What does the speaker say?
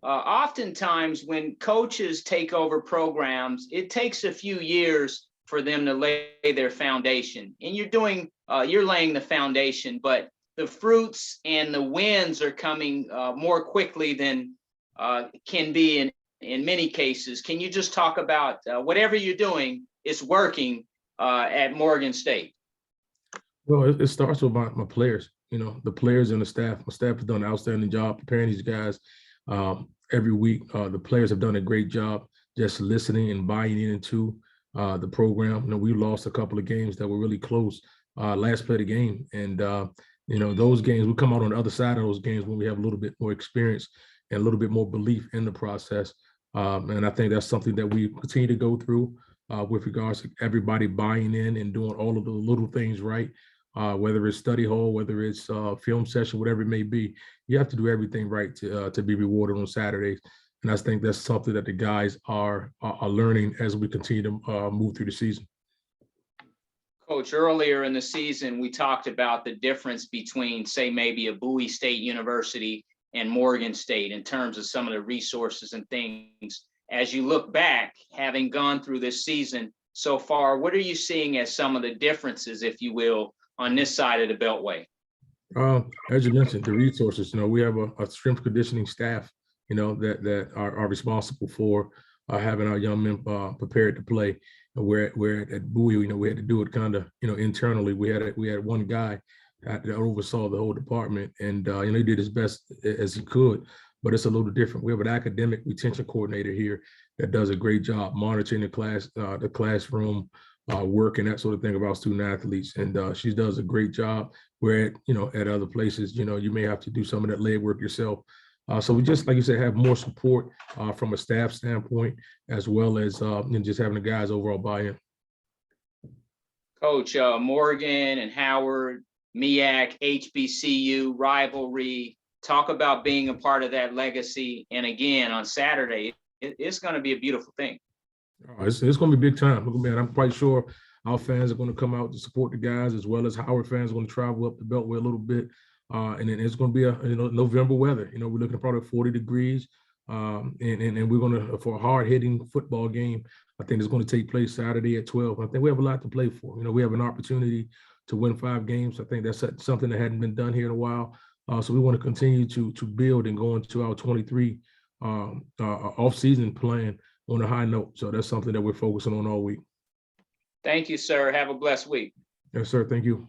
Oftentimes when coaches take over programs, it takes a few years for them to lay their foundation. And you're laying the foundation, but the fruits and the wins are coming more quickly than can be in many cases. Can you just talk about whatever you're doing is working at Morgan State? Well, it starts with my players, the players and the staff. My staff has done an outstanding job preparing these guys every week. The players have done a great job just listening and buying into the program. We lost a couple of games that were really close last play of the game. And, those games, we come out on the other side of those games when we have a little bit more experience and a little bit more belief in the process. And I think that's something that we continue to go through with regards to everybody buying in and doing all of the little things right. Whether it's study hall, whether it's film session, whatever it may be, you have to do everything right to be rewarded on Saturdays. And I think that's something that the guys are learning as we continue to move through the season. Coach, earlier in the season, we talked about the difference between, say, maybe a Bowie State University and Morgan State in terms of some of the resources and things. As you look back, having gone through this season so far, what are you seeing as some of the differences, if you will, on this side of the Beltway? As you mentioned, the resources, we have a strength conditioning staff, that are responsible for having our young men prepared to play. Where at Bowie, we had to do it kind of, internally. We had one guy that oversaw the whole department, and he did his best as he could. But it's a little different. We have an academic retention coordinator here that does a great job monitoring the classroom work and that sort of thing about student athletes, and she does a great job. Where at other places, you may have to do some of that leg work yourself. So we just, like you said, have more support from a staff standpoint, as well as just having the guys overall buy-in. Coach, Morgan and Howard, Meac, HBCU, Rivalry, talk about being a part of that legacy. And again, on Saturday, it's going to be a beautiful thing. It's going to be big time. Man, I'm quite sure our fans are going to come out to support the guys, as well as Howard fans are going to travel up the Beltway a little bit. And then it's going to be a November weather. We're looking at probably 40 degrees. And we're going to, for a hard-hitting football game, I think it's going to take place Saturday at 12. I think we have a lot to play for. We have an opportunity to win 5 games. I think that's something that hadn't been done here in a while. So we want to continue to build and go into our 23 off-season plan on a high note. So that's something that we're focusing on all week. Thank you, sir. Have a blessed week. Yes, sir. Thank you.